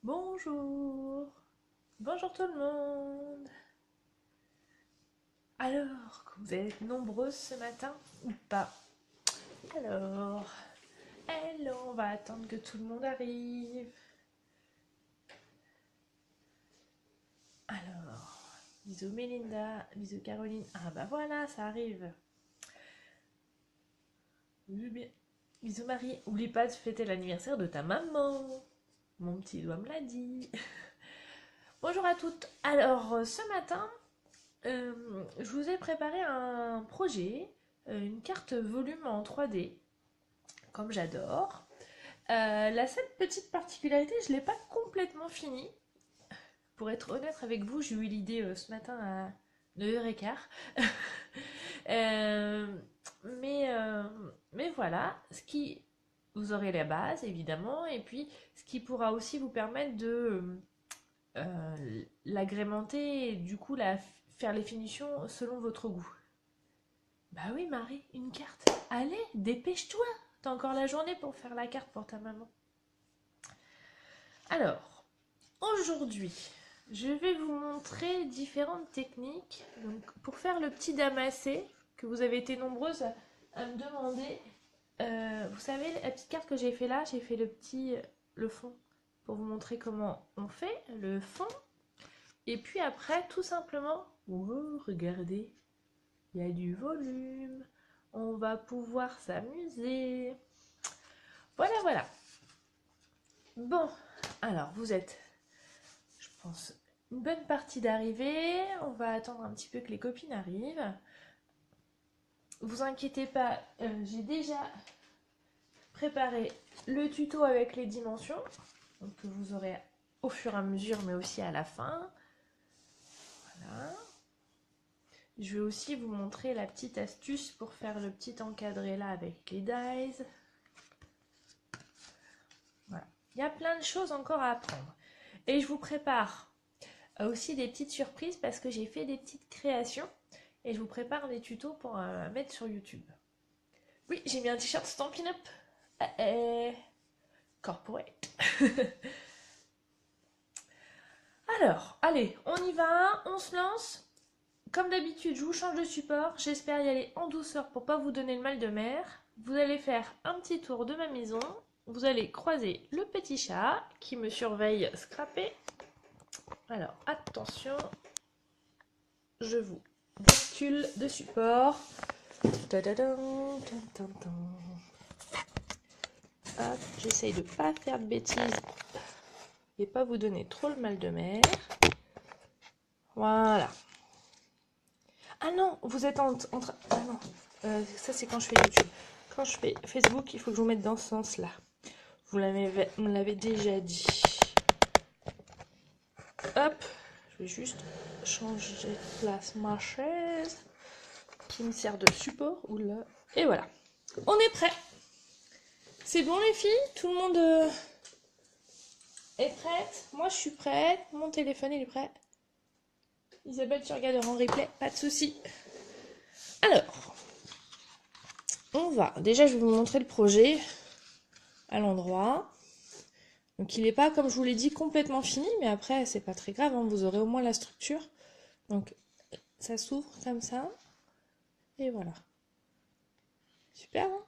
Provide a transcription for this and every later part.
Bonjour, bonjour tout le monde. Alors, vous êtes nombreuses ce matin ou pas? Alors, hello, on va attendre que tout le monde arrive. Alors, bisous Mélinda, bisous Caroline. Ah bah voilà, ça arrive. Bisous Marie, oublie pas de fêter l'anniversaire de ta maman. Mon petit doigt me l'a dit. Bonjour à toutes. Alors, ce matin, je vous ai préparé un projet, une carte volume en 3D, comme j'adore. La seule petite particularité, je ne l'ai pas complètement fini. Pour être honnête avec vous, j'ai eu l'idée ce matin à 9h15. Euh, mais voilà, vous aurez la base évidemment, et puis ce qui pourra aussi vous permettre de l'agrémenter et du coup faire les finitions selon votre goût. Bah oui Marie, une carte. Allez, dépêche-toi. T'as encore la journée pour faire la carte pour ta maman. Alors, aujourd'hui, je vais vous montrer différentes techniques. Donc, pour faire le petit damassé, que vous avez été nombreuses à me demander, vous savez, la petite carte que j'ai fait là, j'ai fait le fond, pour vous montrer comment on fait le fond. Et puis après, tout simplement, oh, regardez, il y a du volume, on va pouvoir s'amuser. Voilà, voilà. Bon, alors vous êtes, je pense, une bonne partie d'arrivée. On va attendre un petit peu que les copines arrivent. Vous inquiétez pas, j'ai déjà préparé le tuto avec les dimensions, donc que vous aurez au fur et à mesure, mais aussi à la fin. Voilà. Je vais aussi vous montrer la petite astuce pour faire le petit encadré là avec les dies. Voilà. Il y a plein de choses encore à apprendre. Et je vous prépare aussi des petites surprises parce que j'ai fait des petites créations et je vous prépare des tutos pour mettre sur YouTube. Oui, j'ai mis un t-shirt Stampin' Up. Corporate. Alors, allez, on y va, on se lance. Comme d'habitude, je vous change de support. J'espère y aller en douceur pour pas vous donner le mal de mer. Vous allez faire un petit tour de ma maison. Vous allez croiser le petit chat qui me surveille scrappé. Alors, attention. Je vous bascule de support. J'essaye de pas faire de bêtises et pas vous donner trop le mal de mer. Voilà. Ah non, vous êtes en train... Ah non, ça c'est quand je fais YouTube. Quand je fais Facebook, il faut que je vous mette dans ce sens-là. Vous me l'avez déjà dit. Hop, je vais juste changer de place ma chaise qui me sert de support. Oula. Et voilà. On est prêt. C'est bon les filles? Tout le monde est prête? Moi je suis prête. Mon téléphone il est prêt. Isabelle, tu regarderas en replay, pas de souci. Alors, on va. Déjà, je vais vous montrer le projet à l'endroit. Donc, il n'est pas, comme je vous l'ai dit, complètement fini, mais après, c'est pas très grave, hein, vous aurez au moins la structure. Donc, ça s'ouvre comme ça. Et voilà. Super, hein?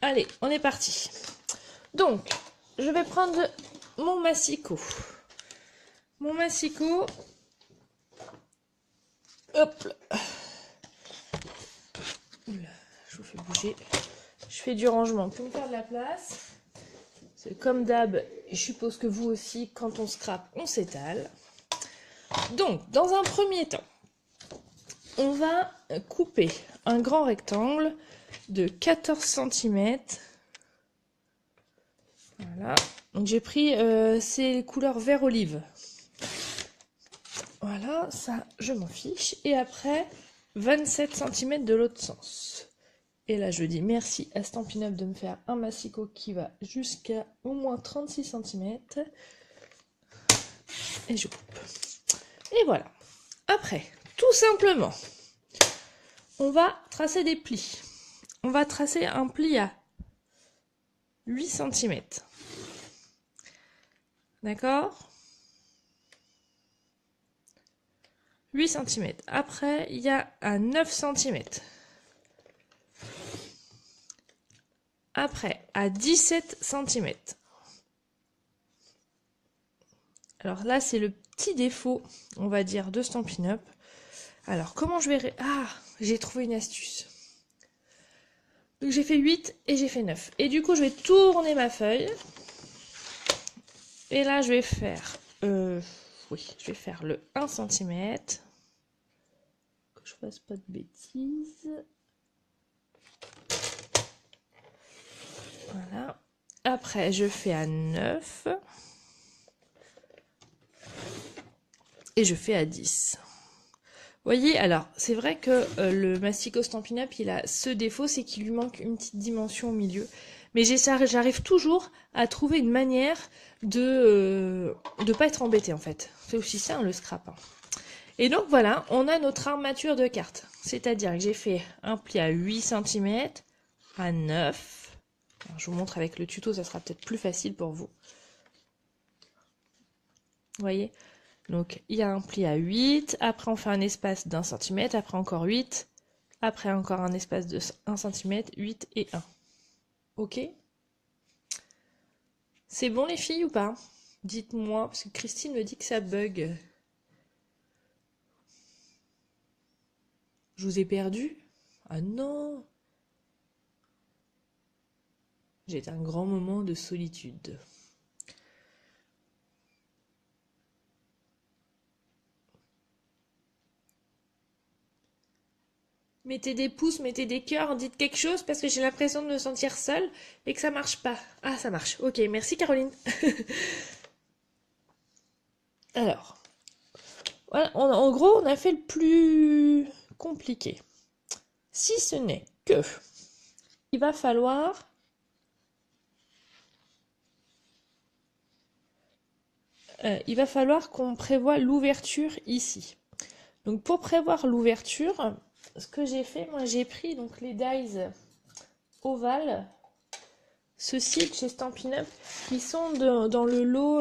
Allez, on est parti. Donc, je vais prendre mon massicot. Mon massicot. Hop là. Oula, je vous fais bouger. Je fais du rangement pour me faire de la place. C'est comme d'hab, je suppose que vous aussi, quand on scrape, on s'étale. Donc, dans un premier temps, on va couper un grand rectangle de 14 cm. Voilà. Donc j'ai pris ces couleurs vert olive. Voilà, ça je m'en fiche. Et après, 27 cm de l'autre sens. Et là je dis merci à Stampin' Up de me faire un massicot qui va jusqu'à au moins 36 cm. Et je coupe. Et voilà. Après, tout simplement, on va tracer des plis. On va tracer un pli à 8 cm. D'accord? 8 cm. Après, il y a à 9 cm. Après, à 17 cm. Alors là, c'est le petit défaut, on va dire, de Stampin' Up. Alors, comment je vais... Ah, j'ai trouvé une astuce. Donc j'ai fait 8 et j'ai fait 9. Et du coup, je vais tourner ma feuille. Et là, je vais faire... oui, je vais faire le 1 cm. Que je fasse pas de bêtises. Voilà. Après, je fais à 9. Et je fais à 10. Vous voyez, alors, c'est vrai que le Mastico Stampin' Up, il a ce défaut, c'est qu'il lui manque une petite dimension au milieu. Mais j'arrive toujours à trouver une manière de pas être embêté, en fait. C'est aussi ça, hein, le scrap. Hein. Et donc, voilà, on a notre armature de carte. C'est-à-dire que j'ai fait un pli à 8 cm, à 9. Alors, je vous montre avec le tuto, ça sera peut-être plus facile pour vous. Vous voyez ? Donc, il y a un pli à 8, après on fait un espace d'1 cm, après encore 8, après encore un espace de 1 cm, 8 et 1. Ok? C'est bon les filles ou pas? Dites-moi, parce que Christine me dit que ça bug. Je vous ai perdu? Ah non! J'ai un grand moment de solitude. Mettez des pouces, mettez des cœurs, dites quelque chose parce que j'ai l'impression de me sentir seule et que ça marche pas. Ah, ça marche. Ok, merci Caroline. Alors, voilà, en gros, on a fait le plus compliqué. Si ce n'est que il va falloir qu'on prévoie l'ouverture ici. Donc pour prévoir l'ouverture, ce que j'ai fait, moi j'ai pris donc les dies ovales, ceux-ci de chez Stampin' Up, qui sont dans le lot,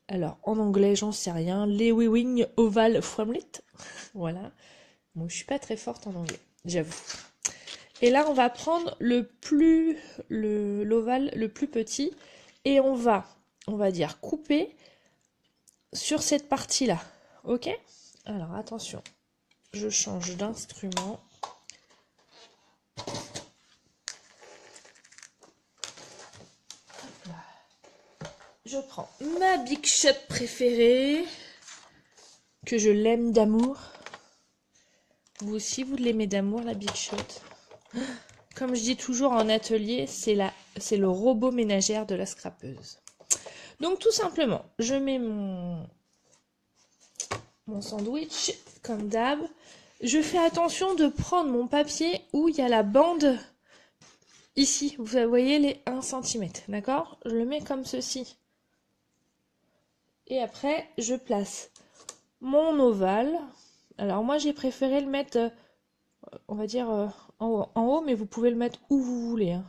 alors en anglais j'en sais rien, les Wing Oval Framlet, voilà. Bon, je suis pas très forte en anglais, j'avoue. Et là on va prendre l'ovale le plus petit et on va dire couper sur cette partie-là, ok? Alors attention, je change d'instrument. Je prends ma Big Shot préférée, que je l'aime d'amour. Vous aussi, vous l'aimez d'amour, la Big Shot. Comme je dis toujours en atelier, c'est le robot ménagère de la scrapeuse. Donc tout simplement, je mets mon sandwich, comme d'hab. Je fais attention de prendre mon papier où il y a la bande ici. Vous voyez les 1 cm, d'accord? Je le mets comme ceci. Et après, je place mon ovale. Alors moi, j'ai préféré le mettre, on va dire, en haut, mais vous pouvez le mettre où vous voulez. Hein.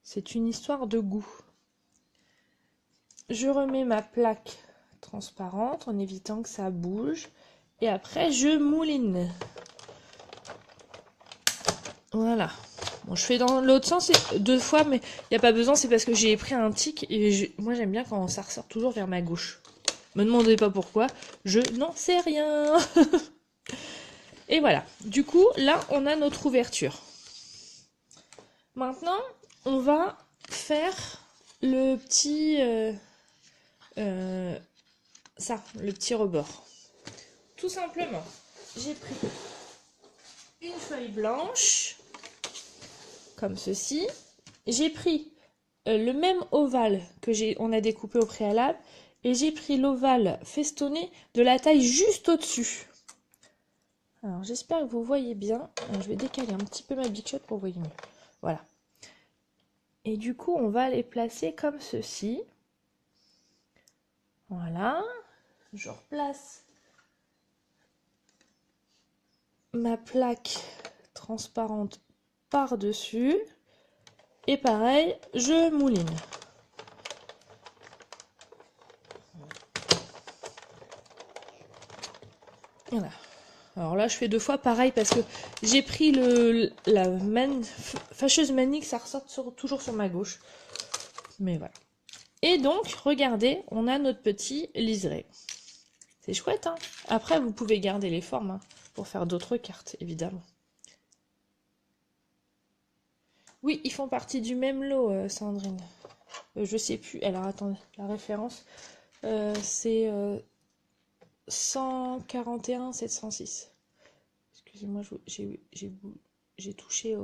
C'est une histoire de goût. Je remets ma plaque transparente en évitant que ça bouge. Et après, je mouline. Voilà. Bon, je fais dans l'autre sens 2 fois, mais il n'y a pas besoin, c'est parce que j'ai pris un tic. Et moi, j'aime bien quand ça ressort toujours vers ma gauche. Me demandez pas pourquoi, je n'en sais rien. Et voilà, du coup, là, on a notre ouverture. Maintenant, on va faire le petit... le petit rebord. Tout simplement, j'ai pris une feuille blanche, comme ceci. J'ai pris le même ovale que on a découpé au préalable, et j'ai pris l'ovale festonné de la taille juste au-dessus. Alors j'espère que vous voyez bien. Alors, je vais décaler un petit peu ma Big Shot pour voir mieux. Voilà. Et du coup, on va les placer comme ceci. Voilà. Je replace ma plaque transparente par-dessus. Et pareil, je mouline. Voilà. Alors là, je fais 2 fois pareil parce que j'ai pris la fâcheuse manie que ça ressorte toujours sur ma gauche. Mais voilà. Et donc, regardez, on a notre petit liseré. C'est chouette, hein. Après, vous pouvez garder les formes, hein, pour faire d'autres cartes, évidemment. Oui, ils font partie du même lot, Sandrine. Je sais plus. Alors, attendez, la référence, c'est 141 706. Excusez-moi, j'ai touché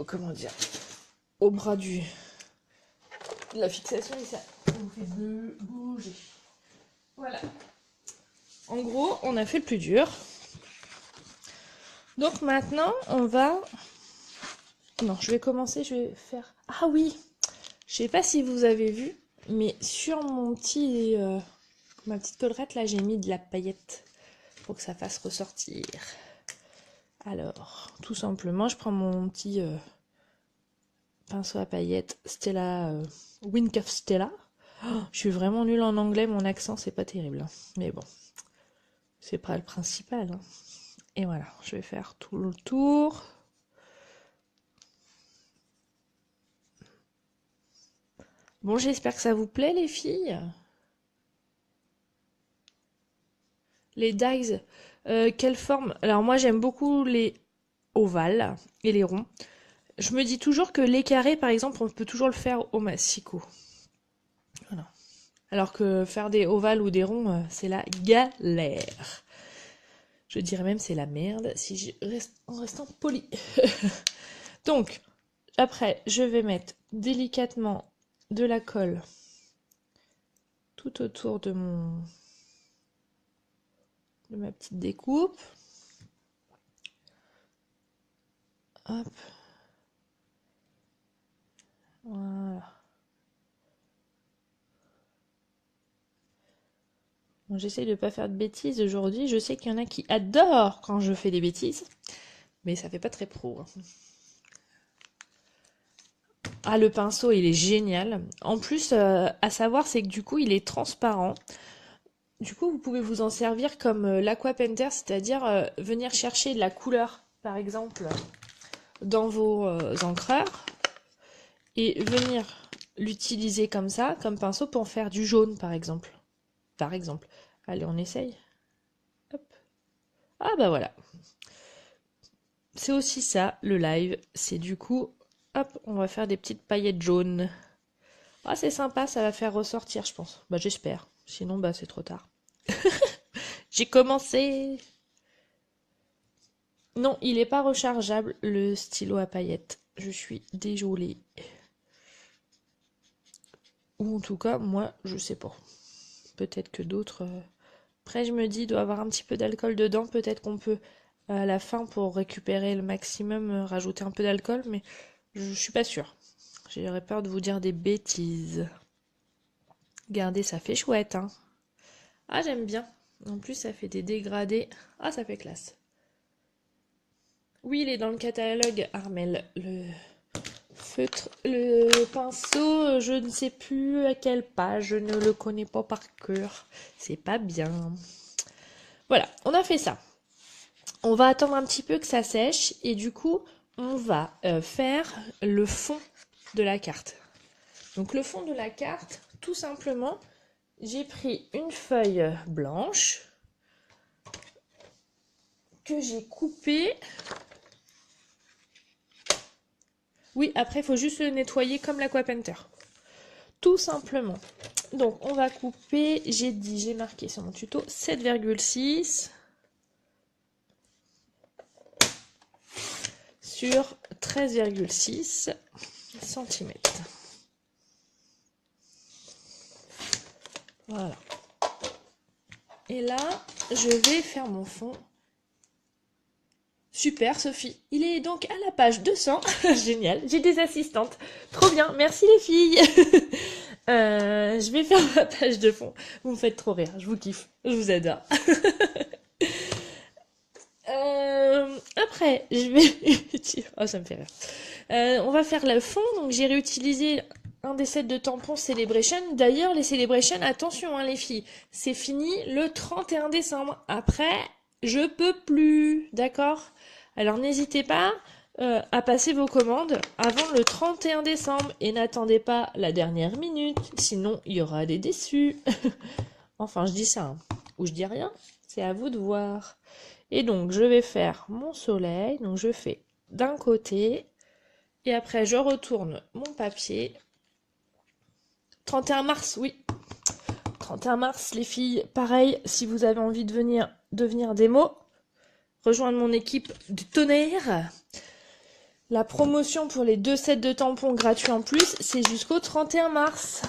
comment dire, au bras de la fixation et ça vous fait bouger. Voilà. En gros, on a fait le plus dur. Donc maintenant, on va... Non, je vais commencer, je vais faire... Ah oui, je sais pas si vous avez vu, mais sur mon petit... ma petite collerette, là, j'ai mis de la paillette pour que ça fasse ressortir. Alors, tout simplement, je prends mon petit pinceau à paillettes Stella, Wink of Stella. Oh, je suis vraiment nulle en anglais, mon accent, c'est pas terrible. Hein. Mais bon, c'est pas le principal. Hein. Et voilà, je vais faire tout le tour. Bon, j'espère que ça vous plaît, les filles. Les dies, quelle forme? Alors moi, j'aime beaucoup les ovales et les ronds. Je me dis toujours que les carrés, par exemple, on peut toujours le faire au massicot. Voilà. Alors que faire des ovales ou des ronds, c'est la galère. Je dirais même c'est la merde si je reste en restant poli. Donc, après, je vais mettre délicatement de la colle tout autour de ma petite découpe. Hop. Voilà. Bon, j'essaye de ne pas faire de bêtises aujourd'hui. Je sais qu'il y en a qui adorent quand je fais des bêtises. Mais ça fait pas très pro. Hein. Ah, le pinceau, il est génial. En plus, à savoir, c'est que du coup, il est transparent. Du coup, vous pouvez vous en servir comme l'Aqua-Painter, c'est-à-dire venir chercher de la couleur, par exemple, dans vos encreurs, et venir l'utiliser comme ça, comme pinceau, pour faire du jaune, par exemple. Allez, on essaye. Hop. Ah bah voilà. C'est aussi ça, le live. C'est du coup, hop, on va faire des petites paillettes jaunes. Ah, c'est sympa, ça va faire ressortir, je pense. Bah, j'espère. Sinon, bah, c'est trop tard. J'ai commencé. Non, il n'est pas rechargeable, le stylo à paillettes. Je suis désolée. Ou en tout cas, moi, je sais pas. Peut-être que d'autres... Après, je me dis, il doit avoir un petit peu d'alcool dedans. Peut-être qu'on peut, à la fin, pour récupérer le maximum, rajouter un peu d'alcool. Mais je suis pas sûre. J'aurais peur de vous dire des bêtises. Regardez, ça fait chouette, hein. Ah, j'aime bien. En plus, ça fait des dégradés. Ah, ça fait classe. Oui, il est dans le catalogue, Armel. Le feutre, le pinceau, je ne sais plus à quelle page, je ne le connais pas par cœur. C'est pas bien. Voilà, on a fait ça. On va attendre un petit peu que ça sèche et du coup, on va faire le fond de la carte. Donc le fond de la carte, tout simplement, j'ai pris une feuille blanche que j'ai coupée. Oui, après, il faut juste le nettoyer comme l'Aqua-Painter. Tout simplement. Donc, on va couper, j'ai marqué sur mon tuto, 7,6 sur 13,6 cm. Voilà. Et là, je vais faire mon fond. Super, Sophie. Il est donc à la page 200. Génial. J'ai des assistantes. Trop bien. Merci les filles. Je vais faire ma page de fond. Vous me faites trop rire. Je vous kiffe. Je vous adore. Après, je vais... oh, ça me fait rire. On va faire le fond. Donc, j'ai réutilisé un des sets de tampons Celebration. D'ailleurs, les Celebration, attention hein, les filles, c'est fini le 31 décembre. Après, je peux plus, d'accord? Alors n'hésitez pas à passer vos commandes avant le 31 décembre et n'attendez pas la dernière minute, sinon il y aura des déçus. Enfin, je dis ça, hein. Ou je dis rien, c'est à vous de voir. Et donc, je vais faire mon soleil, donc je fais d'un côté, et après je retourne mon papier. 31 mars, oui. 31 mars, les filles, pareil, si vous avez envie de venir devenir démo, rejoindre mon équipe du tonnerre. La promotion pour les 2 sets de tampons gratuits en plus, c'est jusqu'au 31 mars.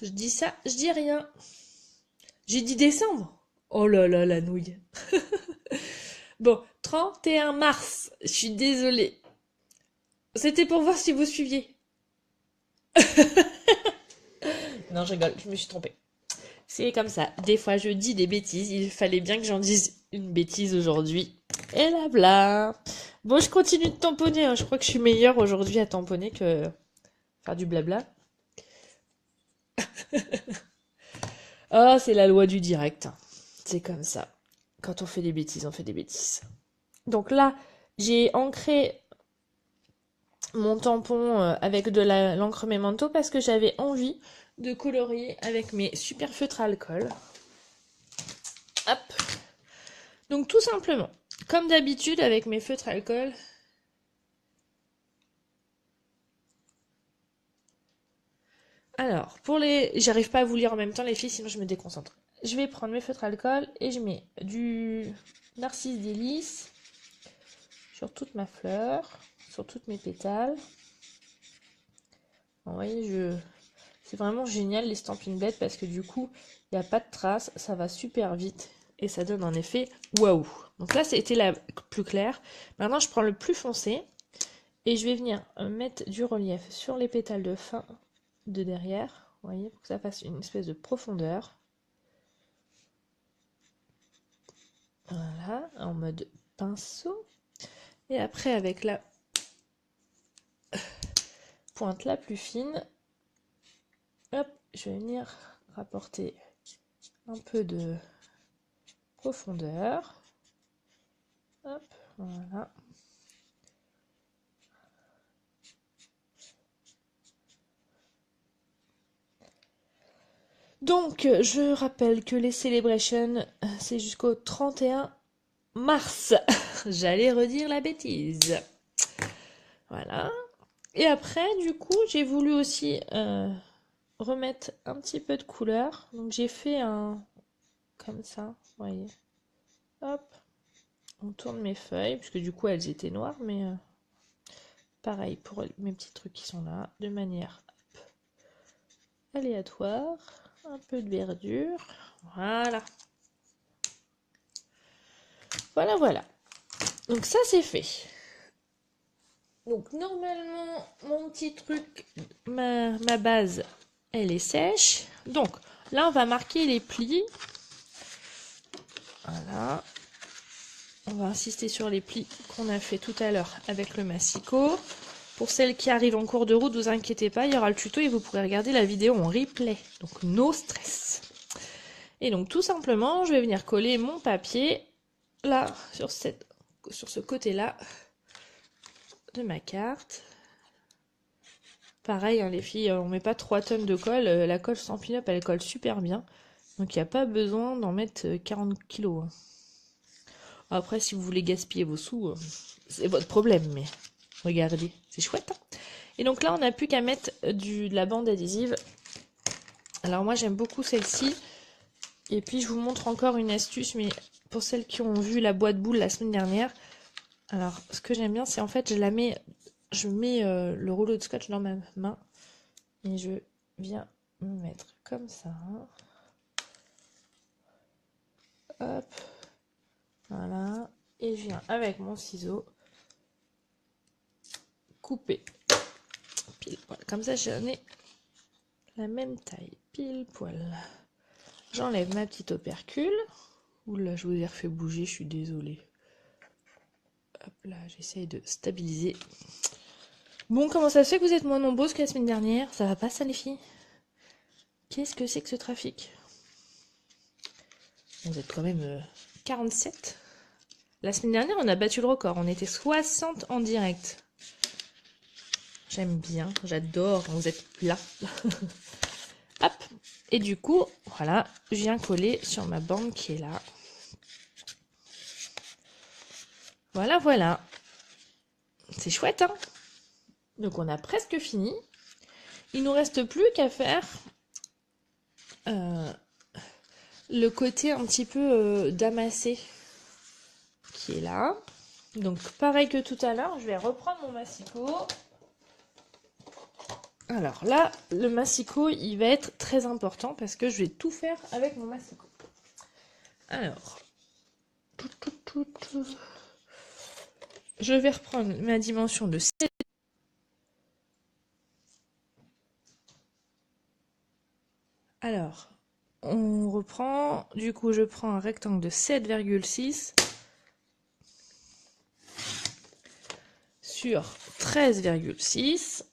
Je dis ça, je dis rien. J'ai dit décembre. Oh là là, la nouille. Bon, 31 mars, je suis désolée. C'était pour voir si vous suiviez. Non, je rigole, je me suis trompée. C'est comme ça. Des fois, je dis des bêtises. Il fallait bien que j'en dise une bêtise aujourd'hui. Et là, bla. Bon, je continue de tamponner. Hein. Je crois que je suis meilleure aujourd'hui à tamponner que faire du blabla. Oh, c'est la loi du direct. C'est comme ça. Quand on fait des bêtises, on fait des bêtises. Donc là, j'ai ancré mon tampon avec de l'encre Memento parce que j'avais envie de colorier avec mes super feutres à alcool. Hop. Donc tout simplement, comme d'habitude avec mes feutres à alcool, alors pour les... J'arrive pas à vous lire en même temps les filles, sinon je me déconcentre. Je vais prendre mes feutres à alcool et je mets du Narcisse Délice sur toute ma fleur, sur toutes mes pétales. Vous voyez, c'est vraiment génial les Stampin' Blend parce que du coup, il n'y a pas de traces, ça va super vite et ça donne un effet waouh. Donc là, c'était la plus claire. Maintenant, je prends le plus foncé et je vais venir mettre du relief sur les pétales de fin de derrière. Vous voyez, pour que ça fasse une espèce de profondeur. Voilà, en mode pinceau. Et après, avec la pointe la plus fine, hop, je vais venir rapporter un peu de profondeur. Hop, voilà. Donc, je rappelle que les Celebrations, c'est jusqu'au 31 mars. J'allais redire la bêtise. Voilà. Et après, du coup, j'ai voulu aussi remettre un petit peu de couleur. Donc, j'ai fait un... comme ça, vous voyez. Hop. On tourne mes feuilles, puisque du coup, elles étaient noires, mais... pareil pour mes petits trucs qui sont là, de manière hop, aléatoire. Un peu de verdure. Voilà. Voilà, voilà. Donc ça, c'est fait. Donc normalement, mon petit truc, ma base, elle est sèche. Donc là, on va marquer les plis. Voilà. On va insister sur les plis qu'on a fait tout à l'heure avec le massicot. Pour celles qui arrivent en cours de route, vous inquiétez pas, il y aura le tuto et vous pourrez regarder la vidéo en replay. Donc no stress. Et donc tout simplement, je vais venir coller mon papier là, sur ce côté-là de ma carte. Pareil, hein, les filles, on met pas 3 tonnes de colle. La colle Stampin' Up, elle colle super bien. Donc il n'y a pas besoin d'en mettre 40 kilos. Hein. Après, si vous voulez gaspiller vos sous, c'est votre problème. Mais regardez, c'est chouette. Hein. Et donc là, on n'a plus qu'à mettre de la bande adhésive. Alors moi, j'aime beaucoup celle-ci. Et puis, je vous montre encore une astuce. Mais pour celles qui ont vu la boîte boule la semaine dernière, alors ce que j'aime bien, c'est en fait, je mets le rouleau de scotch dans ma main. Et je viens me mettre comme ça. Hop. Voilà. Et je viens avec mon ciseau couper. Pile poil. Comme ça, j'en ai la même taille. Pile poil. J'enlève ma petite opercule. Oula, je vous ai refait bouger, je suis désolée. Hop là, j'essaye de stabiliser. Bon, comment ça se fait que vous êtes moins nombreuses que la semaine dernière? Ça va pas ça les filles? Qu'est-ce que c'est que ce trafic? Vous êtes quand même 47. La semaine dernière, on a battu le record. On était 60 en direct. J'aime bien, j'adore quand vous êtes là. Hop. Et du coup, voilà, je viens coller sur ma bande qui est là. Voilà, voilà. C'est chouette, hein? Donc on a presque fini. Il nous reste plus qu'à faire le côté un petit peu damassé qui est là. Donc pareil que tout à l'heure, je vais reprendre mon massicot. Alors là, le massicot, il va être très important parce que je vais tout faire avec mon massicot. Alors, je vais reprendre ma dimension de 7. Alors, on reprend, du coup je prends un rectangle de 7,6 sur 13,6.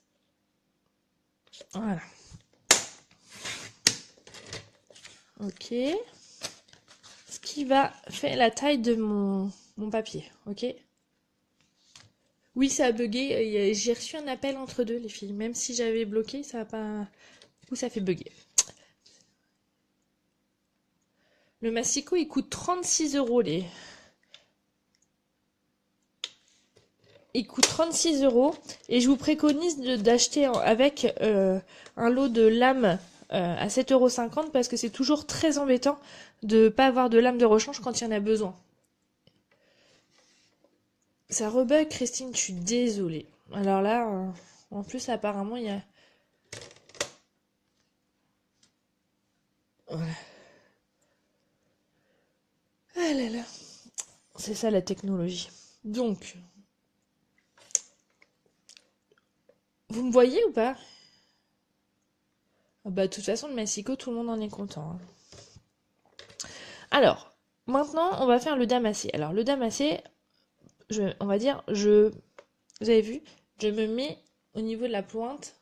Voilà. Ok. Ce qui va faire la taille de mon papier. Ok. Oui, ça a bugué. J'ai reçu un appel entre deux, les filles. Même si j'avais bloqué, ça a pas... Du coup, ça fait bugger. Le massicot, il coûte 36 €, les... Il coûte 36 € et je vous préconise d'acheter avec un lot de lames à 7,50 € parce que c'est toujours très embêtant de ne pas avoir de lame de rechange quand il y en a besoin. Ça rebug, Christine, je suis désolée. Alors là, en plus, apparemment, il y a... Voilà. Ah là là. C'est ça la technologie. Donc, vous me voyez ou pas? Ah bah, de toute façon, le massicot, tout le monde en est content. Hein. Alors, maintenant, on va faire le damassé. Alors, le damassé, on va dire, vous avez vu, je me mets au niveau de la pointe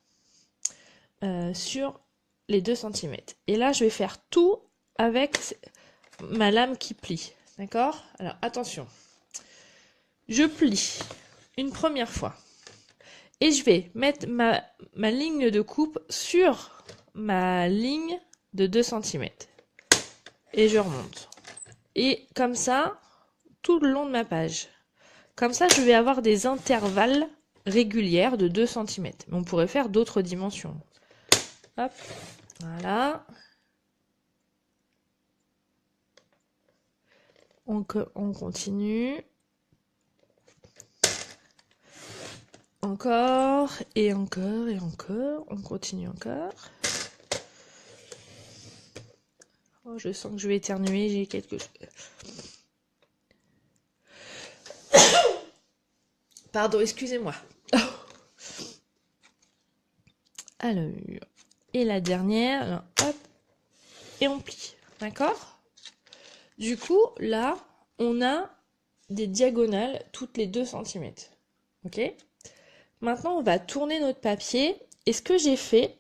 sur les 2 cm. Et là, je vais faire tout avec ma lame qui plie. D'accord? Alors, attention. Je plie une première fois. Et je vais mettre ma ligne de coupe sur ma ligne de 2 cm. Et je remonte. Et comme ça, tout le long de ma page. Comme ça, je vais avoir des intervalles régulières de 2 cm. Mais on pourrait faire d'autres dimensions. Hop, voilà. On continue. Encore, et encore, et encore. On continue encore. Oh, je sens que je vais éternuer, j'ai quelque chose. Pardon, excusez-moi. Alors, et la dernière, alors, hop, et on plie, d'accord? Du coup, là, on a des diagonales toutes les 2 cm. Ok? Maintenant, on va tourner notre papier. Et ce que j'ai fait,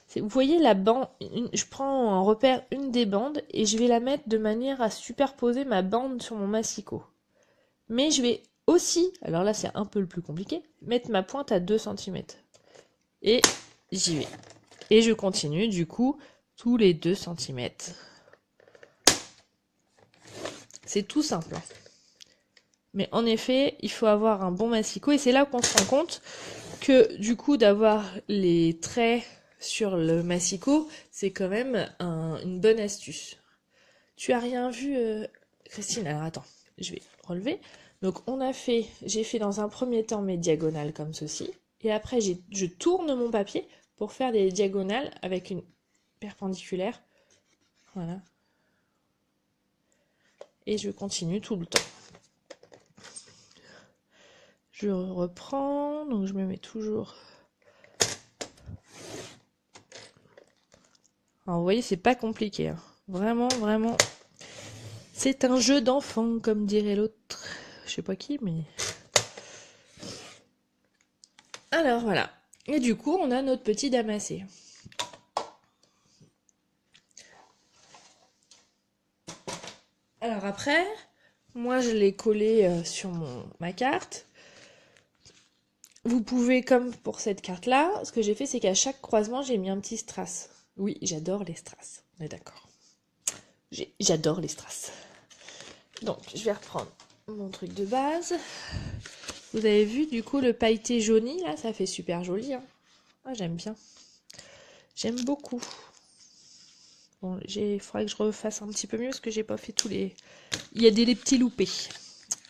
c'est, vous voyez la bande, je prends en repère une des bandes et je vais la mettre de manière à superposer ma bande sur mon massicot. Mais je vais aussi, alors là c'est un peu le plus compliqué, mettre ma pointe à 2 cm. Et j'y vais. Et je continue du coup tous les 2 cm. C'est tout simple. Hein. Mais en effet, il faut avoir un bon massicot. Et c'est là qu'on se rend compte que du coup d'avoir les traits sur le massicot, c'est quand même une bonne astuce. Tu as rien vu, Christine? Alors attends, je vais relever. Donc j'ai fait dans un premier temps mes diagonales comme ceci. Et après, je tourne mon papier pour faire des diagonales avec une perpendiculaire. Voilà. Et je continue tout le temps. Je reprends, donc je me mets toujours... Alors, vous voyez, c'est pas compliqué. Hein. Vraiment, vraiment. C'est un jeu d'enfant, comme dirait l'autre. Je sais pas qui, mais... Alors voilà. Et du coup, on a notre petit damassé. Alors après, moi je l'ai collé sur ma carte. Vous pouvez, comme pour cette carte-là, ce que j'ai fait, c'est qu'à chaque croisement, j'ai mis un petit strass. Oui, j'adore les strass, on est d'accord. J'adore les strass. Donc, je vais reprendre mon truc de base. Vous avez vu, du coup, le pailleté jauni, là, ça fait super joli. Hein. Ah, j'aime bien. J'aime beaucoup. Bon, il faudrait que je refasse un petit peu mieux, parce que j'ai pas fait tous les... Il y a des petits loupés.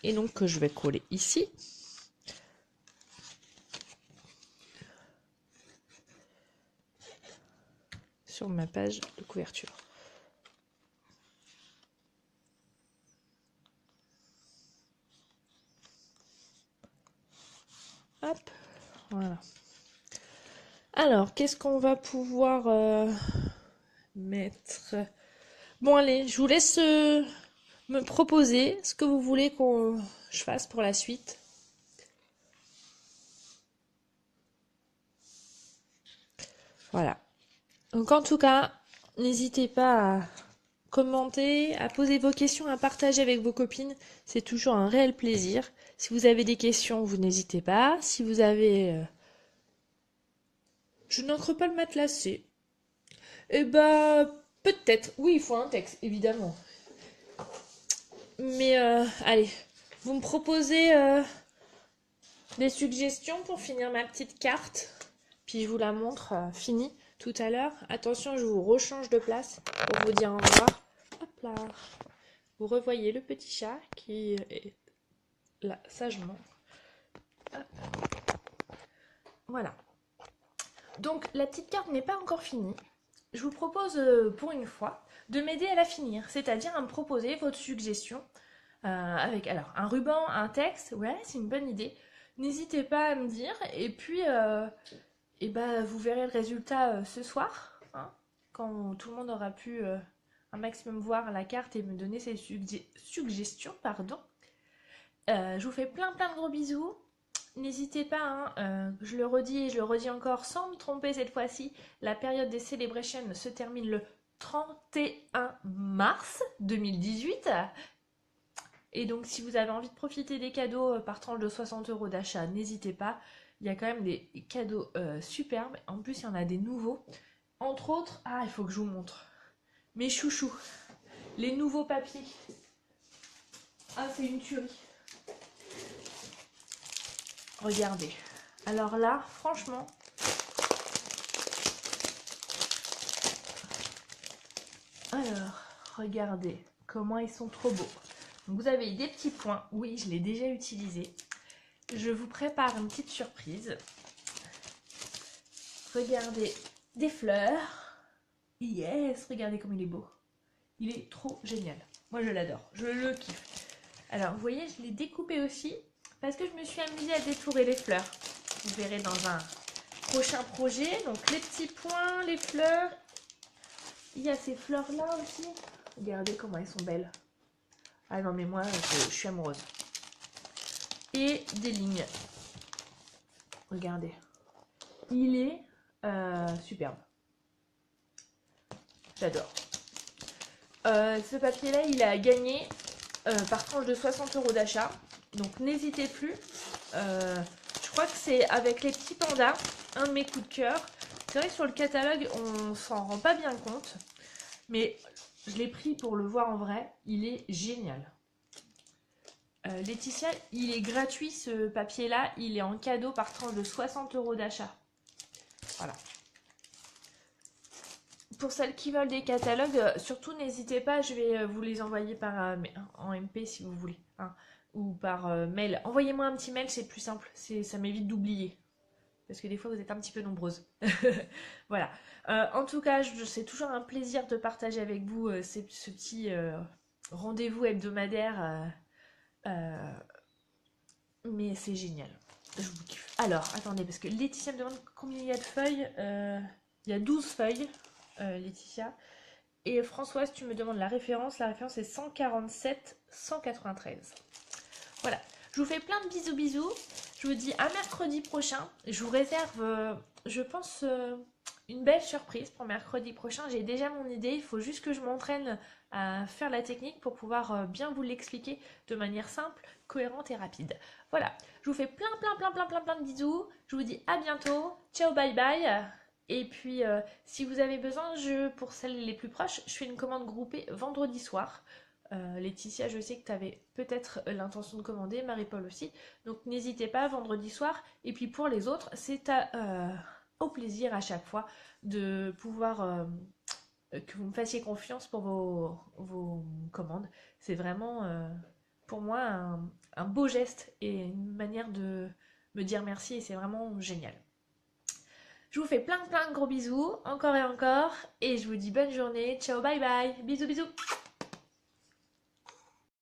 Et donc, je vais coller ici. Sur ma page de couverture. Hop, voilà. Alors, qu'est-ce qu'on va pouvoir mettre? Bon, allez, je vous laisse me proposer ce que vous voulez que je fasse pour la suite. Voilà. Donc, en tout cas, n'hésitez pas à commenter, à poser vos questions, à partager avec vos copines. C'est toujours un réel plaisir. Si vous avez des questions, vous n'hésitez pas. Si vous avez... Je n'encre pas le matelassé. Eh ben, peut-être. Oui, il faut un texte, évidemment. Mais allez, vous me proposez des suggestions pour finir ma petite carte. Puis je vous la montre finie tout à l'heure. Attention, je vous rechange de place pour vous dire au revoir. Hop là. Vous revoyez le petit chat qui est là sagement. Hop. Voilà. Donc la petite carte n'est pas encore finie. Je vous propose pour une fois de m'aider à la finir, c'est-à-dire à me proposer votre suggestion avec alors un ruban, un texte. Ouais, c'est une bonne idée. N'hésitez pas à me dire et puis et ben, vous verrez le résultat ce soir, hein, quand tout le monde aura pu un maximum voir la carte et me donner ses suggestions. Pardon. Je vous fais plein de gros bisous. N'hésitez pas, hein, je le redis et je le redis encore sans me tromper cette fois-ci, la période des celebrations se termine le 31 mars 2018. Et donc si vous avez envie de profiter des cadeaux par tranche de 60 € d'achat, n'hésitez pas. Il y a quand même des cadeaux superbes. En plus, il y en a des nouveaux. Entre autres, il faut que je vous montre. Mes chouchous. Les nouveaux papiers. Ah, c'est une tuerie. Regardez. Alors là, franchement... Alors, regardez comment ils sont trop beaux. Donc, vous avez des petits points. Oui, je l'ai déjà utilisé. Je vous prépare une petite surprise. Regardez, des fleurs. Yes, regardez comme il est beau. Il est trop génial. Moi, je l'adore. Je le kiffe. Alors, vous voyez, je l'ai découpé aussi parce que je me suis amusée à détourer les fleurs. Vous verrez dans un prochain projet. Donc, les petits points, les fleurs. Il y a ces fleurs-là aussi. Regardez comment elles sont belles. Ah non, mais moi, je suis amoureuse. Et des lignes. Regardez. Il est superbe. J'adore. Ce papier-là, il a gagné par tranche de 60 € d'achat. Donc n'hésitez plus. Je crois que c'est avec les petits pandas, un de mes coups de cœur. C'est vrai que sur le catalogue, on s'en rend pas bien compte. Mais je l'ai pris pour le voir en vrai. Il est génial. Laetitia, il est gratuit ce papier-là. Il est en cadeau par tranche de 60 € d'achat. Voilà. Pour celles qui veulent des catalogues, surtout n'hésitez pas, je vais vous les envoyer par en MP si vous voulez, hein, ou par mail. Envoyez-moi un petit mail, c'est plus simple, ça m'évite d'oublier. Parce que des fois vous êtes un petit peu nombreuses. Voilà. En tout cas, c'est toujours un plaisir de partager avec vous ce petit rendez-vous hebdomadaire. Mais c'est génial. Je vous kiffe. Alors, attendez, parce que Laetitia me demande combien il y a de feuilles. Il y a 12 feuilles. Laetitia. Et Françoise, tu me demandes la référence. La référence est 147 193. Voilà. Je vous fais plein de bisous. Je vous dis à mercredi prochain. Je vous réserve, je pense, une belle surprise pour mercredi prochain. J'ai déjà mon idée. Il faut juste que je m'entraîne à faire la technique pour pouvoir bien vous l'expliquer de manière simple, cohérente et rapide. Voilà. Je vous fais plein de bisous. Je vous dis à bientôt. Ciao, bye bye. Et puis, si vous avez besoin, pour celles les plus proches, je fais une commande groupée vendredi soir. Laetitia, je sais que tu avais peut-être l'intention de commander, Marie-Paul aussi. Donc n'hésitez pas, vendredi soir. Et puis pour les autres, c'est au plaisir à chaque fois de pouvoir que vous me fassiez confiance pour vos commandes. C'est vraiment pour moi un beau geste et une manière de me dire merci et c'est vraiment génial. Je vous fais plein de gros bisous, encore et encore, et je vous dis bonne journée, ciao bye bye, bisous bisous.